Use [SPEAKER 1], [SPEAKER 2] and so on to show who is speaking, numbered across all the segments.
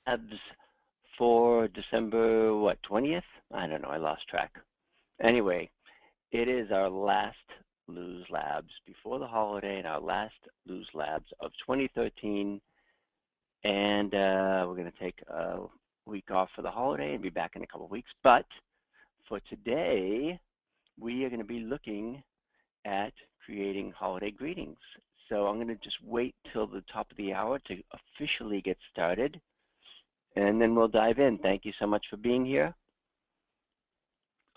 [SPEAKER 1] Labs for December, what, 20th? I don't know, I lost track. Anyway, it is our last Lose Labs before the holiday and our last Lose Labs of 2013. And we're going to take a week off for the holiday and be back in a couple of weeks. But for today, we are going to be looking at creating holiday greetings. So I'm going to just wait till the top of the hour to officially get started, and then we'll dive in. Thank you so much for being here.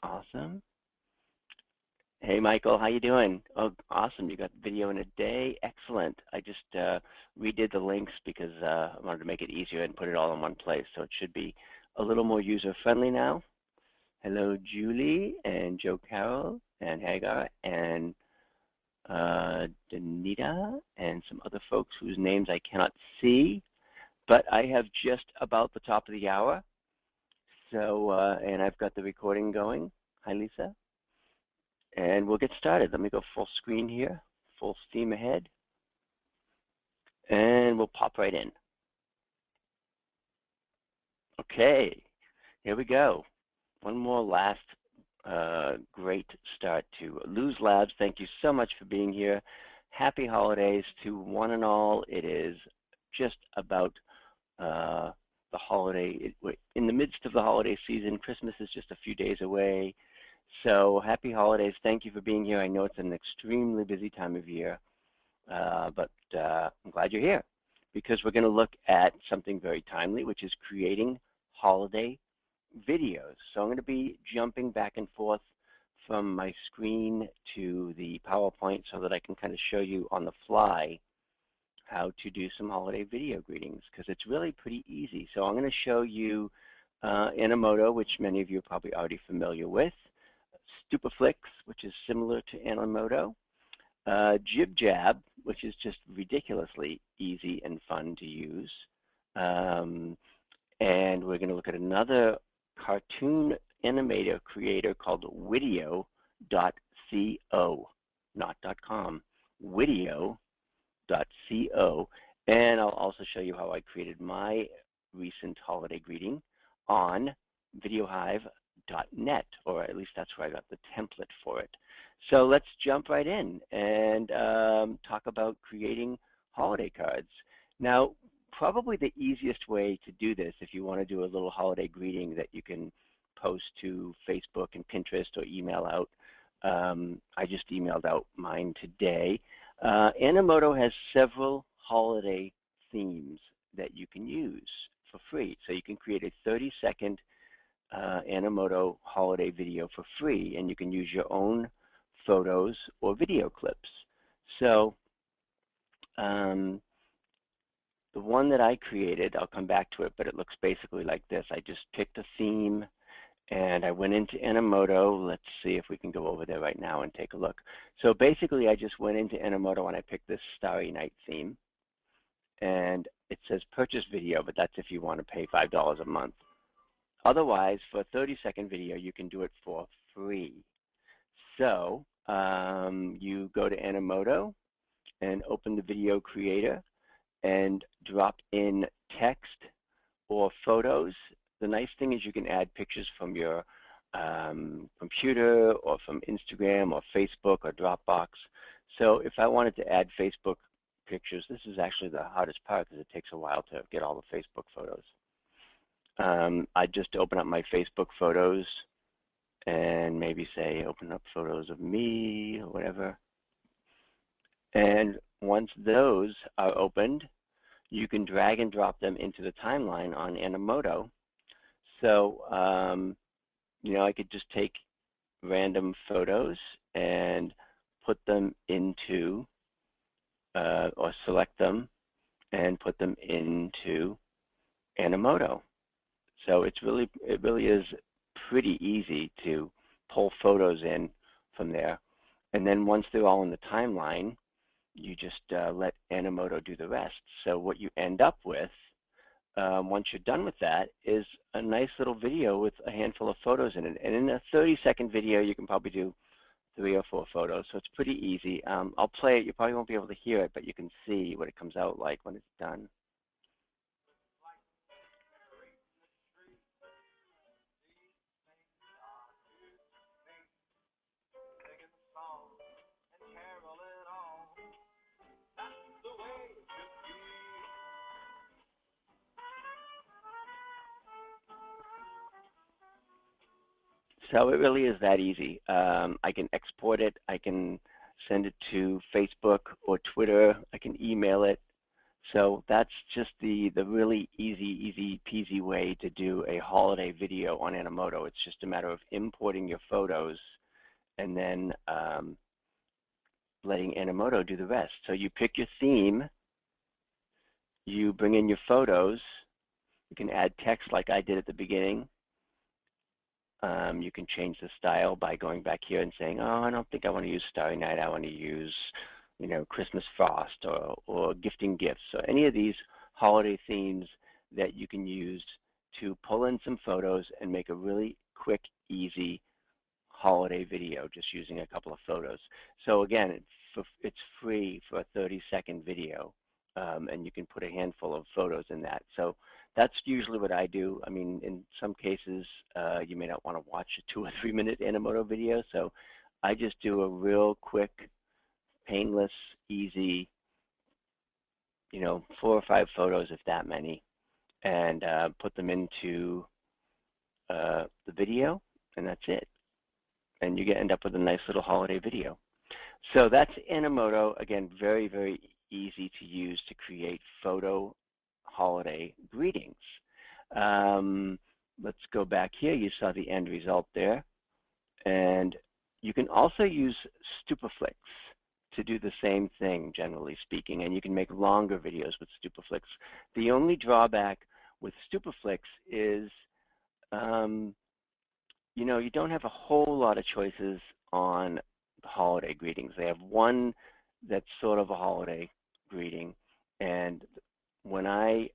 [SPEAKER 1] Awesome. Hey, Michael, how you doing? Oh, awesome. You got video in a day. Excellent. I just redid the links because I wanted to make it easier and put it all in one place. So it should be a little more user-friendly now. Hello, Julie and Joe Carroll and Hagar and Danita and some other folks whose names I cannot see. But I have just about the top of the hour. So, and I've got the recording going. Hi, Lisa. And we'll get started. Let me go full screen here, full steam ahead. And we'll pop right in. Okay, here we go. One more last great start to Lose Labs. Thank you so much for being here. Happy holidays to one and all. It is just about the holiday. We're in the midst of the holiday season. Christmas is just a few days away. So happy holidays. Thank you for being here. I know it's an extremely busy time of year, but I'm glad you're here because we're going to look at something very timely, which is creating holiday videos. So I'm going to be jumping back and forth from my screen to the PowerPoint so that I can kind of show you on the fly how to do some holiday video greetings because it's really pretty easy. So I'm going to show you Animoto, which many of you are probably already familiar with, Stupaflix, which is similar to Animoto, Jib Jab, which is just ridiculously easy and fun to use, and we're going to look at another cartoon animator creator called Video.co, not .com, Video.co, and I'll also show you how I created my recent holiday greeting on VideoHive.net, or at least that's where I got the template for it. So let's jump right in and talk about creating holiday cards. Now, probably the easiest way to do this, if you want to do a little holiday greeting that you can post to Facebook and Pinterest or email out, I just emailed out mine today. Animoto has several holiday themes that you can use for free. So you can create a 30-second Animoto holiday video for free, and you can use your own photos or video clips. So the one that I created, I'll come back to it, but it looks basically like this. I just picked a theme and I went into Animoto. Let's see if we can go over there right now and take a look. So basically I just went into Animoto and I picked this Starry Night theme, and it says purchase video, but that's if you want to pay $5 a month. Otherwise, for a 30-second video, you can do it for free. So you go to Animoto and open the video creator and drop in text or photos. The nice thing is you can add pictures from your computer or from Instagram or Facebook or Dropbox. So if I wanted to add Facebook pictures, this is actually the hardest part because it takes a while to get all the Facebook photos. I just open up my Facebook photos and maybe say open up photos of me or whatever. And once those are opened, you can drag and drop them into the timeline on Animoto. So, you know, I could just take random photos and put them into, or select them and put them into Animoto. So it really is pretty easy to pull photos in from there. And then once they're all in the timeline, you just let Animoto do the rest. So what you end up with, once you're done with that, is a nice little video with a handful of photos in it. And in a 30-second video, you can probably do 3 or 4 photos, so it's pretty easy. I'll play it. You probably won't be able to hear it, but you can see what it comes out like when it's done. So it really is that easy. I can export it. I can send it to Facebook or Twitter. I can email it. So that's just the really easy peasy way to do a holiday video on Animoto. It's just a matter of importing your photos and then letting Animoto do the rest. So you pick your theme, you bring in your photos, you can add text like I did at the beginning. You can change the style by going back here and saying, oh, I don't think I want to use Starry Night. I want to use, Christmas Frost or Gifting Gifts. So any of these holiday themes that you can use to pull in some photos and make a really quick, easy holiday video just using a couple of photos. So again, it's free for a 30-second video, and you can put a handful of photos in that. So that's usually what I do. I mean, in some cases, you may not want to watch a 2 or 3 minute Animoto video, so I just do a real quick, painless, easy, 4 or 5 photos, if that many, and put them into the video, and that's it. And you end up with a nice little holiday video. So that's Animoto. Again, very, very easy to use to create photo holiday greetings. Let's go back here. You saw the end result there. And you can also use Stupaflix to do the same thing, generally speaking, and you can make longer videos with Stupaflix. The only drawback with Stupaflix is you don't have a whole lot of choices on the holiday greetings. They have one that's sort of a holiday greeting, and when I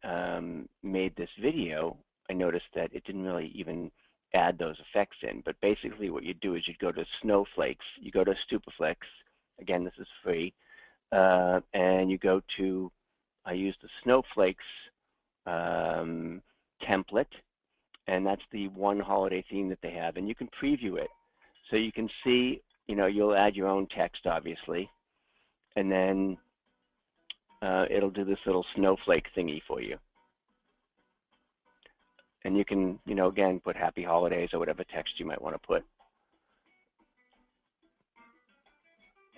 [SPEAKER 1] made this video, I noticed that it didn't really even add those effects in. But basically what you do is you go to Snowflakes, you go to Stupaflix, again this is free, and you go to, I use the Snowflakes template, and that's the one holiday theme that they have, and you can preview it. So you can see, you'll add your own text obviously, and then it'll do this little snowflake thingy for you. And you can, again, put happy holidays or whatever text you might want to put.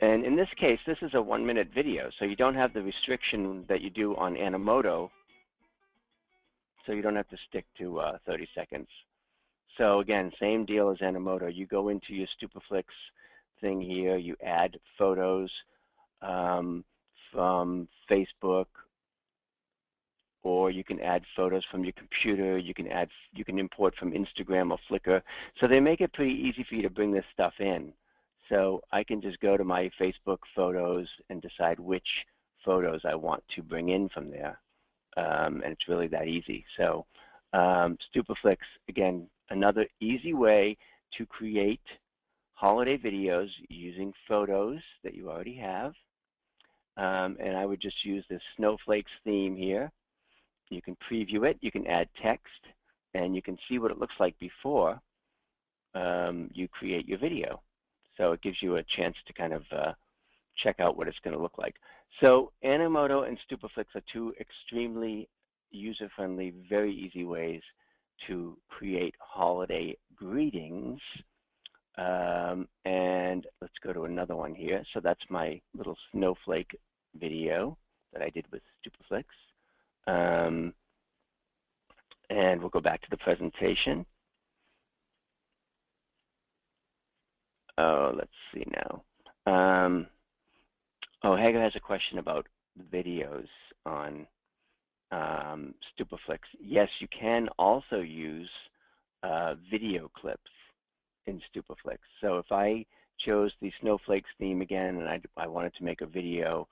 [SPEAKER 1] And in this case, this is a 1-minute video, so you don't have the restriction that you do on Animoto, so you don't have to stick to 30 seconds. So again, same deal as Animoto. You go into your Stupaflix thing here, you add photos from Facebook, or you can add photos from your computer. You can import from Instagram or Flickr. So they make it pretty easy for you to bring this stuff in. So I can just go to my Facebook photos and decide which photos I want to bring in from there. And it's really that easy. So Stupaflix, again, another easy way to create holiday videos using photos that you already have. And I would just use this Snowflakes theme here. You can preview it, you can add text, and you can see what it looks like before you create your video. So it gives you a chance to kind of check out what it's going to look like. So Animoto and Stupaflix are two extremely user-friendly, very easy ways to create holiday greetings. And let's go to another one here. So that's my little snowflake video that I did with Stupaflix. And we'll go back to the presentation. Oh, let's see now. Hager has a question about videos on Stupaflix. Yes, you can also use video clips in Stupaflix. So if I chose the Snowflakes theme again and I wanted to make a video,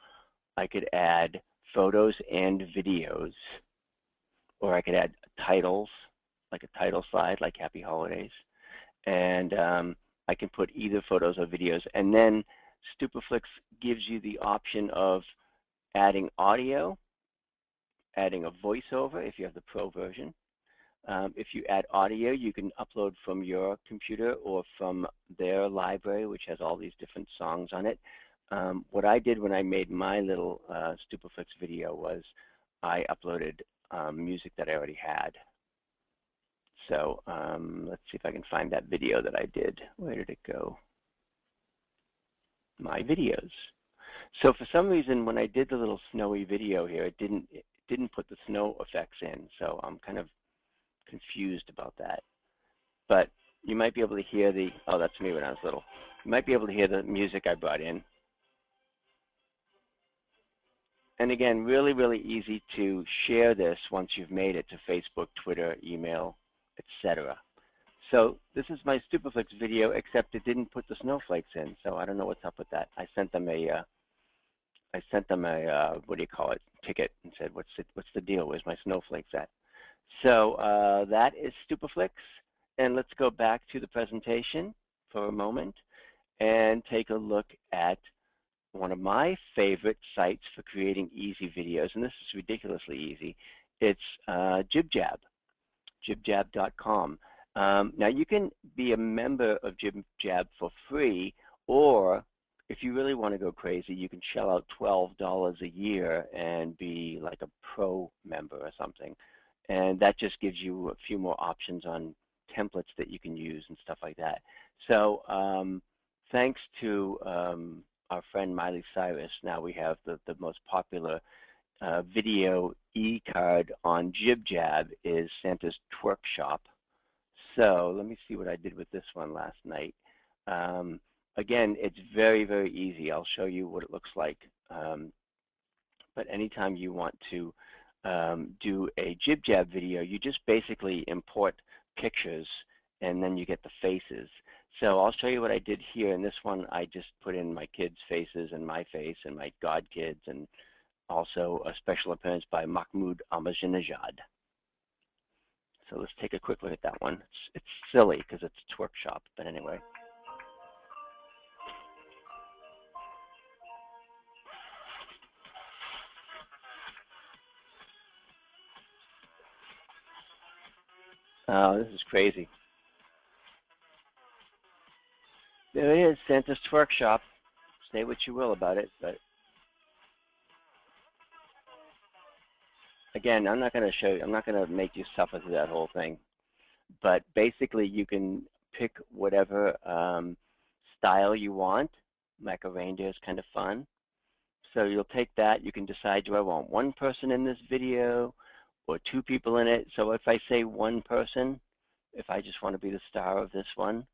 [SPEAKER 1] I could add photos and videos, or I could add titles, like a title slide, like Happy Holidays, and I can put either photos or videos. And then Stupeflix gives you the option of adding audio, adding a voiceover if you have the Pro version. If you add audio, you can upload from your computer or from their library, which has all these different songs on it. What I did when I made my little Stupeflix video was I uploaded music that I already had. So let's see if I can find that video that I did. Where did it go? My videos. So for some reason, when I did the little snowy video here, it didn't put the snow effects in. So I'm kind of confused about that. But you might be able to hear the, oh, that's me when I was little. You might be able to hear the music I brought in. And again, really, really easy to share this once you've made it to Facebook, Twitter, email, etc. So this is my Stupeflix video, except it didn't put the snowflakes in. So I don't know what's up with that. I sent them a what do you call it, ticket, and said, what's the deal? Where's my snowflakes at? So that is Stupeflix. And let's go back to the presentation for a moment and take a look at one of my favorite sites for creating easy videos, and this is ridiculously easy. It's JibJab, jibjab.com. Now you can be a member of JibJab for free, or if you really want to go crazy, you can shell out $12 a year and be like a pro member or something. And that just gives you a few more options on templates that you can use and stuff like that. So thanks to our friend Miley Cyrus, now we have the most popular video e-card on JibJab is Santa's Twerk Shop. So let me see what I did with this one last night. Again, it's very, very easy. I'll show you what it looks like. But anytime you want to do a JibJab video, you just basically import pictures and then you get the faces. So I'll show you what I did here. In this one, I just put in my kids' faces and my face and my godkids, and also a special appearance by Mahmoud Ahmadinejad. So let's take a quick look at that one. It's silly because it's Twerk Shop, but anyway. Oh, this is crazy. There it is, Santa's Twerk Shop. Say what you will about it, but again, I'm not going to show you. I'm not going to make you suffer through that whole thing. But basically, you can pick whatever style you want. Like a reindeer is kind of fun. So you'll take that. You can decide, do I want one person in this video or two people in it? So if I say one person, if I just want to be the star of this one,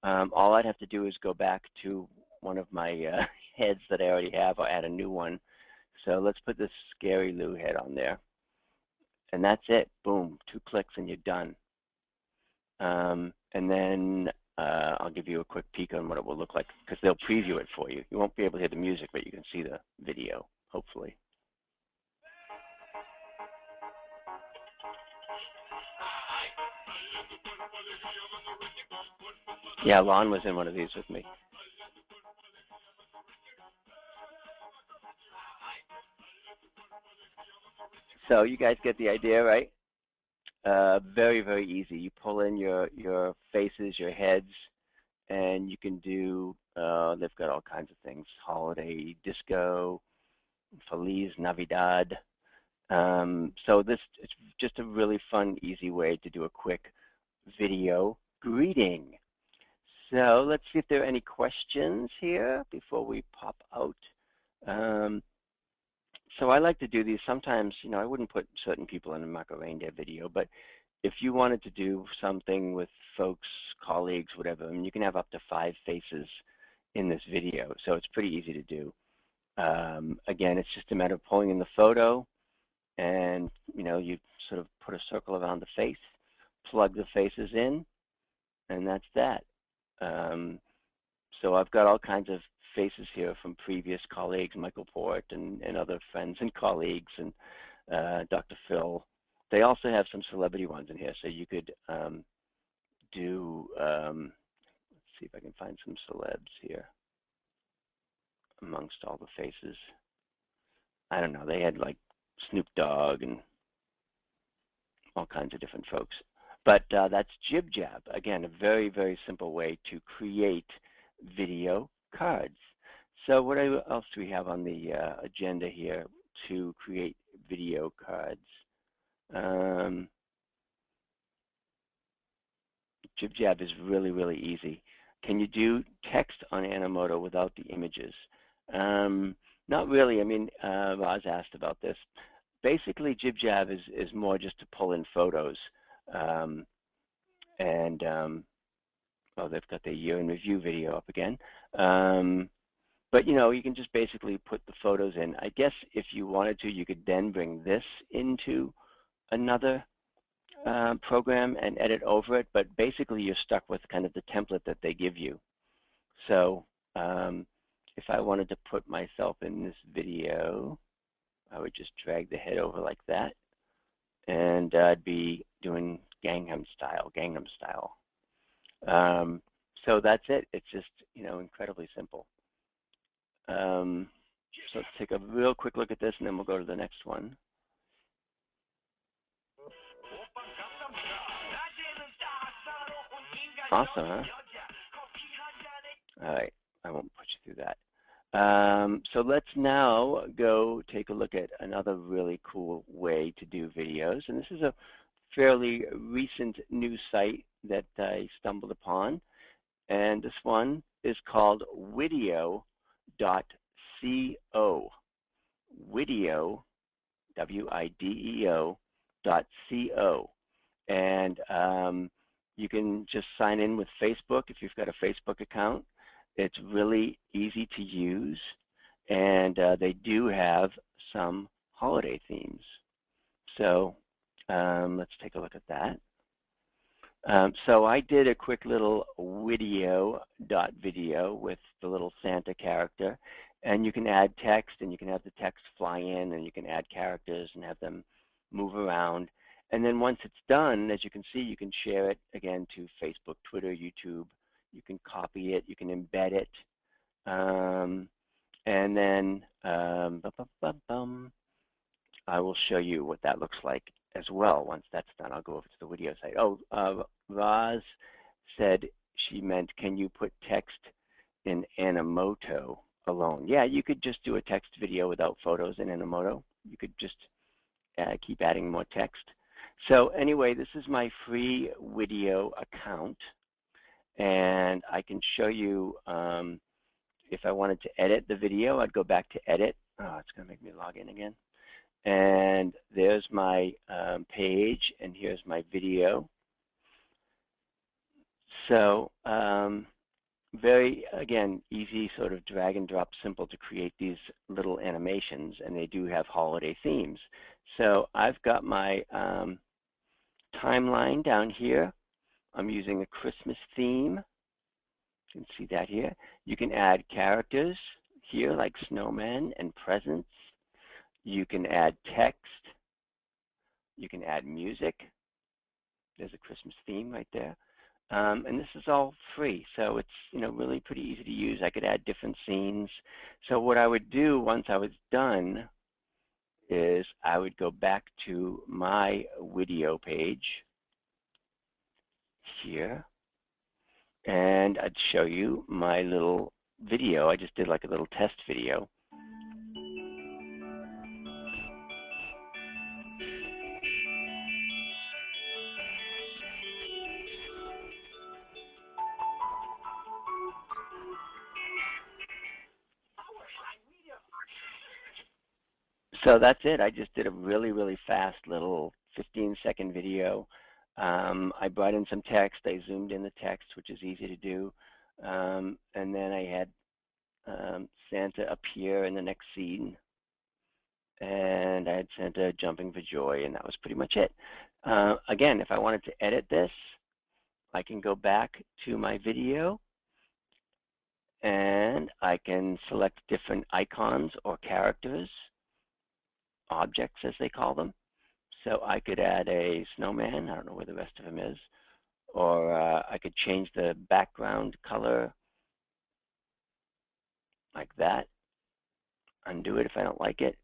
[SPEAKER 1] all I'd have to do is go back to one of my heads that I already have or add a new one. So let's put this Scary Lou head on there. And that's it. Boom. 2 clicks and you're done. And then I'll give you a quick peek on what it will look like because they'll preview it for you. You won't be able to hear the music, but you can see the video, hopefully. Yeah, Lon was in one of these with me. So you guys get the idea, right? Very, very easy. You pull in your faces, your heads, and you can do, they've got all kinds of things, holiday, disco, Feliz Navidad. So it's just a really fun, easy way to do a quick video greeting. So let's see if there are any questions here before we pop out. So I like to do these sometimes, you know, I wouldn't put certain people in a Maca Reindeer video, but if you wanted to do something with folks, colleagues, whatever, I mean, you can have up to 5 faces in this video, so it's pretty easy to do. Again, it's just a matter of pulling in the photo, and you know, you sort of put a circle around the face, plug the faces in, and that's that. So I've got all kinds of faces here from previous colleagues, Michael Port and other friends and colleagues, and Dr. Phil. They also have some celebrity ones in here, so you could do, let's see if I can find some celebs here amongst all the faces. I don't know. They had like Snoop Dogg and all kinds of different folks. But that's Jib Jab. Again, a very, very simple way to create video cards. So what else do we have on the agenda here to create video cards? Jib Jab is really, really easy. Can you do text on Animoto without the images? Not really. I mean, Roz asked about this. Basically, Jib Jab is more just to pull in photos. Oh, they've got the year in review video up again. But you know, you can just basically put the photos in. I guess if you wanted to, you could then bring this into another program and edit over it. But basically, you're stuck with kind of the template that they give you. So if I wanted to put myself in this video, I would just drag the head over like that, and I'd be doing Gangnam Style. So that's it. It's just, you know, incredibly simple. So let's take a real quick look at this, and then we'll go to the next one. Awesome, huh? All right, I won't put you through that. So let's now go take a look at another really cool way to do videos. And this is a fairly recent new site that I stumbled upon. And this one is called Wideo.co. Wideo, WIDEO.co. And you can just sign in with Facebook if you've got a Facebook account. It's really easy to use, and they do have some holiday themes. So let's take a look at that. So I did a quick little video with the little Santa character, and you can add text, and you can have the text fly in, and you can add characters and have them move around. And then once it's done, as you can see, you can share it again to Facebook, Twitter, YouTube. You can copy it, you can embed it, and then I will show you what that looks like as well. Once that's done, I'll go over to the video site. Oh, Roz said she meant, can you put text in Animoto alone? Yeah, you could just do a text video without photos in Animoto. You could just keep adding more text. So anyway, this is my free video account. And I can show you, if I wanted to edit the video, I'd go back to edit. Oh, it's going to make me log in again. And there's my page, and here's my video. So very, again, easy, sort of drag and drop, simple to create these little animations, and they do have holiday themes. So I've got my timeline down here. I'm using a Christmas theme. You can see that here. You can add characters here like snowmen and presents. You can add text. You can add music. There's a Christmas theme right there. And this is all free, so it's, you know, really pretty easy to use. I could add different scenes. So what I would do once I was done is I would go back to my video page here, and I'd show you my little video. I just did like a little test video. So that's it. I just did a really, really fast little 15-second video. I brought in some text. I zoomed in the text, which is easy to do. And then I had Santa appear in the next scene. And I had Santa jumping for joy, and that was pretty much it. Again, if I wanted to edit this, I can go back to my video, and I can select different icons or characters, objects as they call them. So I could add a snowman. I don't know where the rest of him is. or I could change the background color like that, undo it if I don't like it.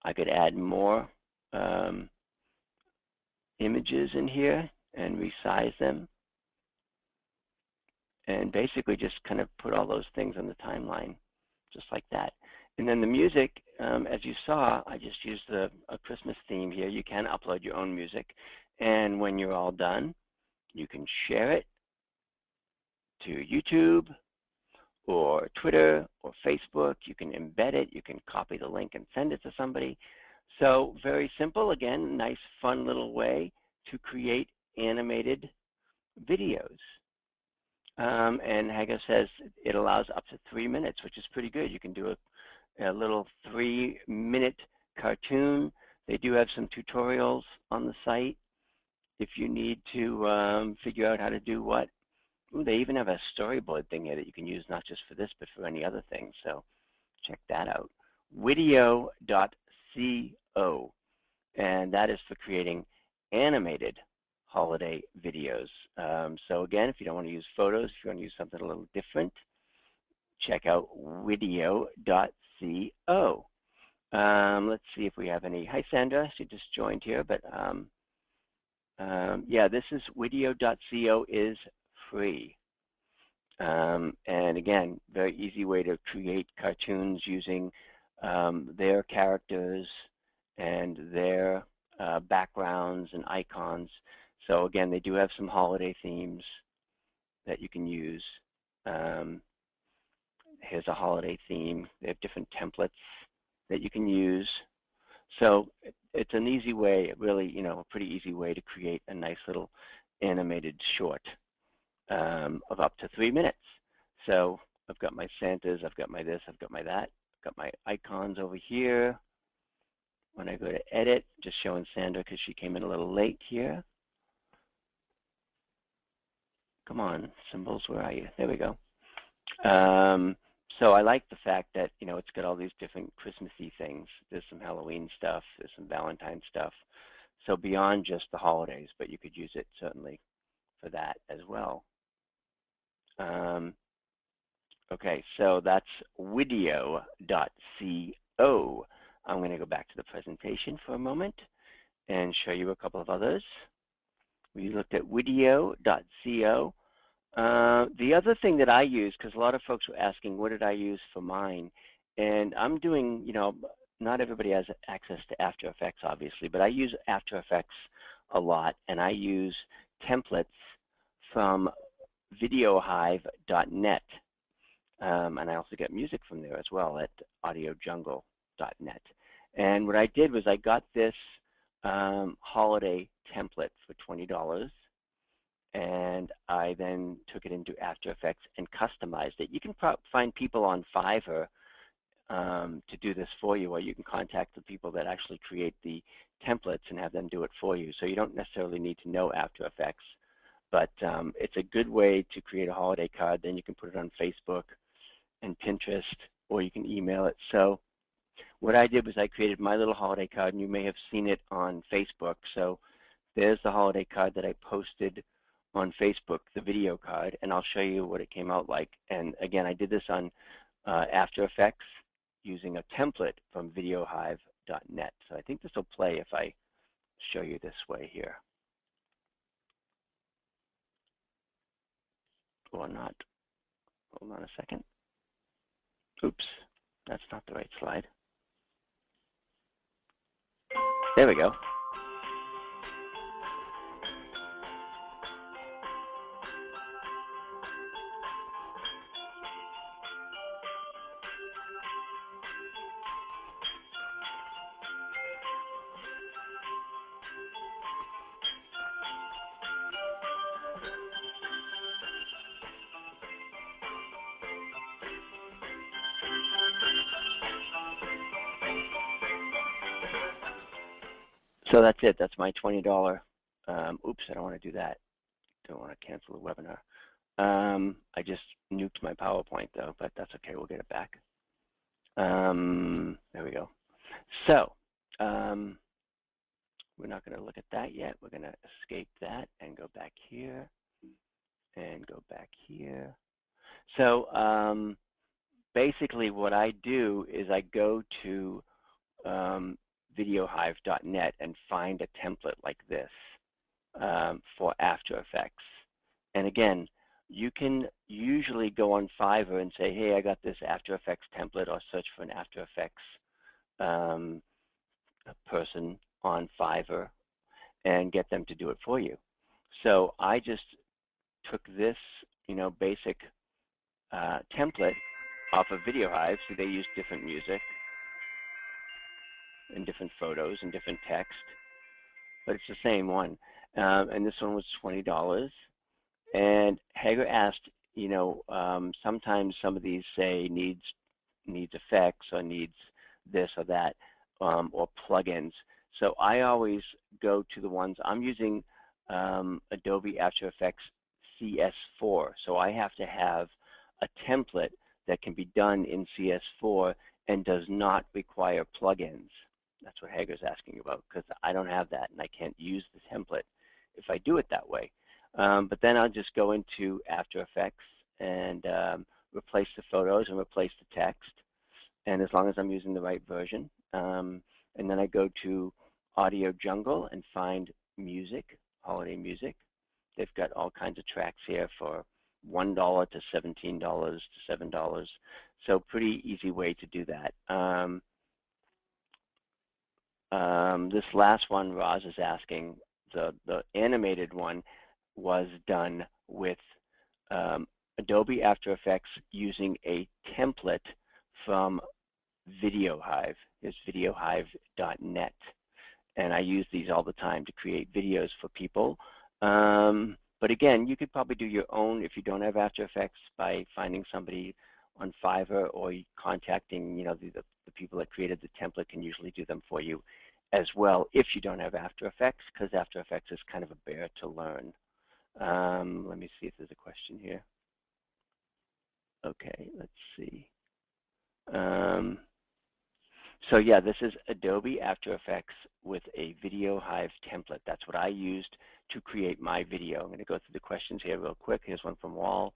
[SPEAKER 1] I could add more um, images in here and resize them, and basically just kind of put all those things on the timeline, just like that. And then the music, as you saw, I just used a Christmas theme here. You can upload your own music, and when you're all done, you can share it to YouTube or Twitter or Facebook. You can embed it. You can copy the link and send it to somebody. So very simple. Again, nice, fun little way to create animated videos. And Haga says it allows up to 3 minutes, which is pretty good. You can do a little 3-minute cartoon. They do have some tutorials on the site if you need to figure out how to do what. Ooh, they even have a storyboard thing here that you can use not just for this, but for any other thing. So check that out. Video.co. And that is for creating animated holiday videos. So again, if you don't want to use photos, if you want to use something a little different, check out video.co. Let's see if we have any. Hi, Sandra. She just joined here, but yeah, this is video.co is free. And again, very easy way to create cartoons using their characters and their backgrounds and icons. So again, they do have some holiday themes that you can use. Here's a holiday theme. They have different templates that you can use. So it's an easy way, really, a pretty easy way to create a nice little animated short of up to 3 minutes. So I've got my Santas, I've got my this, I've got my that, I've got my icons over here. When I go to edit, just showing Sandra because she came in a little late here. Come on, symbols, where are you? There we go. So I like the fact that, it's got all these different Christmassy things. There's some Halloween stuff, there's some Valentine stuff. So beyond just the holidays, but you could use it certainly for that as well. Okay, so that's video.co. I'm going to go back to the presentation for a moment and show you a couple of others. We looked at video.co. The other thing that I use, because a lot of folks were asking, what did I use for mine? And I'm doing, not everybody has access to After Effects, obviously, but I use After Effects a lot, and I use templates from videohive.net. And I also get music from there as well at audiojungle.net. And what I did was I got this holiday template for $20, and I then took it into After Effects and customized it. You can find people on Fiverr to do this for you, or you can contact the people that actually create the templates and have them do it for you. So you don't necessarily need to know After Effects, but it's a good way to create a holiday card. Then you can put it on Facebook and Pinterest, or you can email it. So what I did was I created my little holiday card, and you may have seen it on Facebook. So there's the holiday card that I posted on Facebook, the video card, and I'll show you what it came out like. And again, I did this on After Effects using a template from videohive.net. So I think this will play if I show you this way here. Or not. Hold on a second. Oops, that's not the right slide. There we go. So that's it. That's my $20. Oops, I don't want to do that. Don't want to cancel the webinar. I just nuked my PowerPoint though, but that's okay. We'll get it back. There we go. So we're not going to look at that yet. We're going to escape that and go back here. and go back here. So basically what I do is I go to videohive.net and find a template like this for After Effects. And again, you can usually go on Fiverr and say, hey, I got this After Effects template, or search for an After Effects person on Fiverr and get them to do it for you. So I just took this, basic template off of VideoHive. So they use different music and different photos and different text, but it's the same one. And this one was $20. And Hager asked, sometimes some of these say needs effects or needs this or that, or plugins. So I always go to the ones I'm using. Adobe After Effects CS4. So I have to have a template that can be done in CS4 and does not require plugins. That's what Hager's asking about, because I don't have that and I can't use the template if I do it that way. But then I'll just go into After Effects and replace the photos and replace the text, and as long as I'm using the right version. And then I go to Audio Jungle and find music, holiday music. They've got all kinds of tracks here for $1 to $17 to $7. So pretty easy way to do that. This last one Roz is asking, the animated one was done with Adobe After Effects using a template from VideoHive. It's videohive.net. And I use these all the time to create videos for people. But again, you could probably do your own if you don't have After Effects by finding somebody on Fiverr, or contacting, the people that created the template can usually do them for you as well if you don't have After Effects, because After Effects is kind of a bear to learn. Let me see if there's a question here. Okay, let's see. So yeah, this is Adobe After Effects with a VideoHive template. That's what I used to create my video. I'm going to go through the questions here real quick. Here's one from Wall.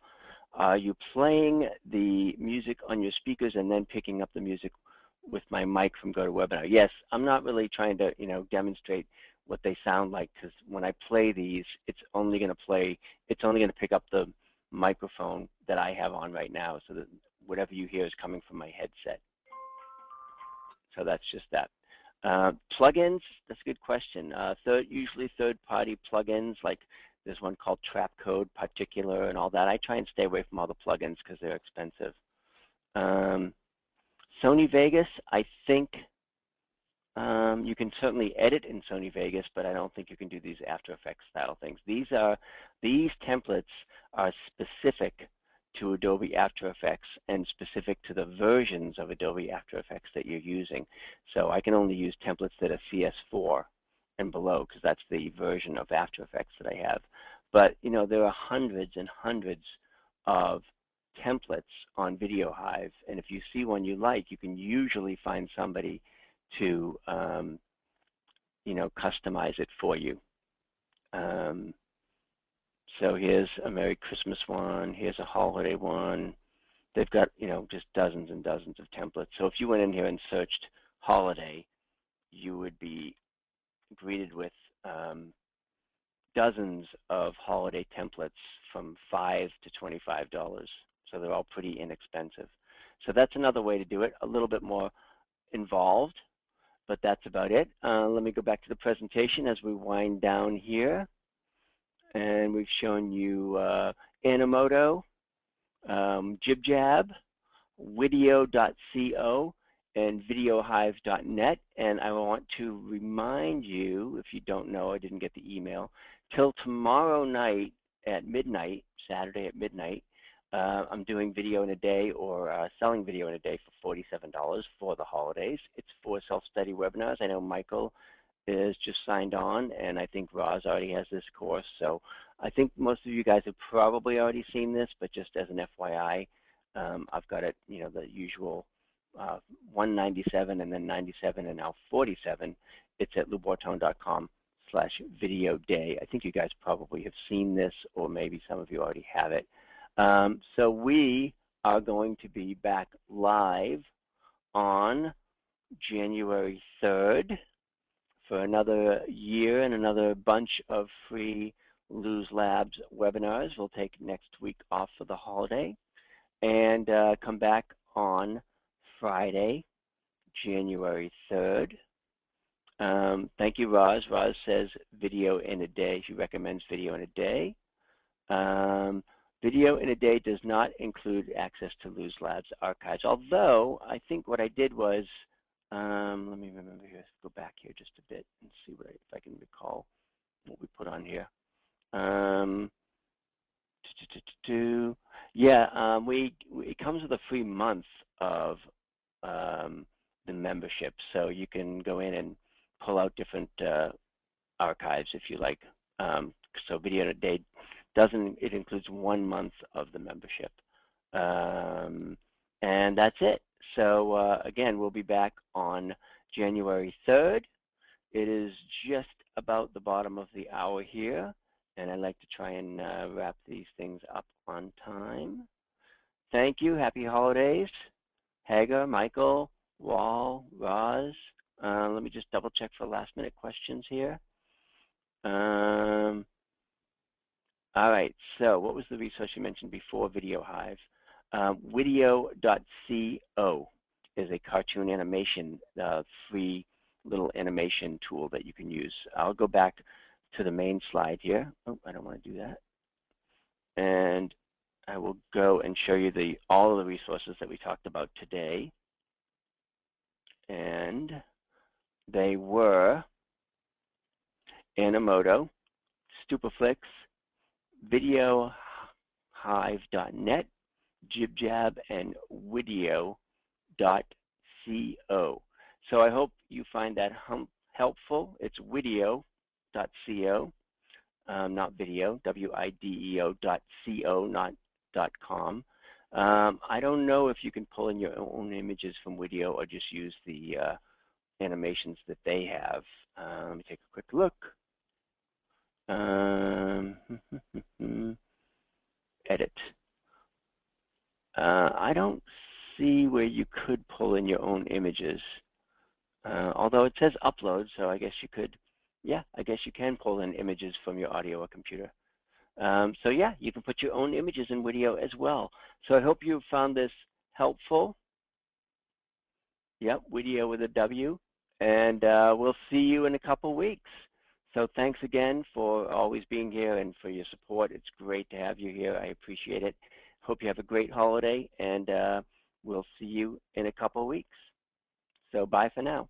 [SPEAKER 1] Are you playing the music on your speakers and then picking up the music with my mic from GoToWebinar? Yes, I'm not really trying to, demonstrate what they sound like, because when I play these, it's only going to pick up the microphone that I have on right now, so that whatever you hear is coming from my headset. So that's just that. Plugins, that's a good question. Usually third-party plugins, like there's one called Trapcode, Particular, and all that. I try and stay away from all the plugins because they're expensive. Sony Vegas, I think you can certainly edit in Sony Vegas, but I don't think you can do these After Effects style things. These templates are specific to Adobe After Effects and specific to the versions of Adobe After Effects that you're using. So I can only use templates that are CS4 and below, because that's the version of After Effects that I have. But there are hundreds and hundreds of templates on VideoHive, and if you see one you like, you can usually find somebody to customize it for you. So here's a Merry Christmas one, here's a holiday one. They've got, just dozens and dozens of templates. So if you went in here and searched holiday, you would be greeted with dozens of holiday templates from $5 to $25. So they're all pretty inexpensive. So that's another way to do it, a little bit more involved, but that's about it. Let me go back to the presentation as we wind down here. And we've shown you Animoto, JibJab, Video.co, and VideoHive.net. And I want to remind you, if you don't know, I didn't get the email, till tomorrow night at midnight, Saturday at midnight, I'm doing video in a day, or selling video in a day for $47 for the holidays. It's 4 self-study webinars. I know Michael is just signed on, and I think Roz already has this course. So I think most of you guys have probably already seen this, but just as an FYI, I've got it, the usual $197 and then $97 and now $47. It's at loubortone.com video day. I think you guys probably have seen this, or maybe some of you already have it. So we are going to be back live on January 3rd for another year and another bunch of free Lose Labs webinars. We'll take next week off for the holiday and come back on Friday, January 3rd. Thank you, Roz. Roz says video in a day. She recommends video in a day. Video in a day does not include access to Lose Labs archives, although I think what I did was, let me remember here, go back here just a bit and see what if I can recall what we put on here. Yeah, it comes with a free month of the membership, so you can go in and pull out different archives if you like. So video in a day it includes 1 month of the membership, and that's it. So again, we'll be back on January 3rd. It is just about the bottom of the hour here, and I like to try and wrap these things up on time. Thank you. Happy holidays. Hagar, Michael, Wall, Roz. Let me just double check for last minute questions here. All right, so what was the resource you mentioned before Video Hive? Video.co is a cartoon animation, free little animation tool that you can use. I'll go back to the main slide here. Oh, I don't want to do that. And I will go and show you all of the resources that we talked about today. And they were Animoto, Stupaflix, VideoHive.net, JibJab, and Video.co. So I hope you find that helpful. It's Video.co, not video, WIDEO.co, not .com. I don't know if you can pull in your own images from Video or just use the animations that they have. Let me take a quick look. Edit. I don't see where you could pull in your own images, although it says upload, so I guess you could, yeah, I guess you can pull in images from your audio or computer. So yeah, you can put your own images in Video as well. So I hope you found this helpful. Yep, Video with a W, and we'll see you in a couple weeks. So thanks again for always being here and for your support. It's great to have you here. I appreciate it. Hope you have a great holiday, and we'll see you in a couple weeks. So bye for now.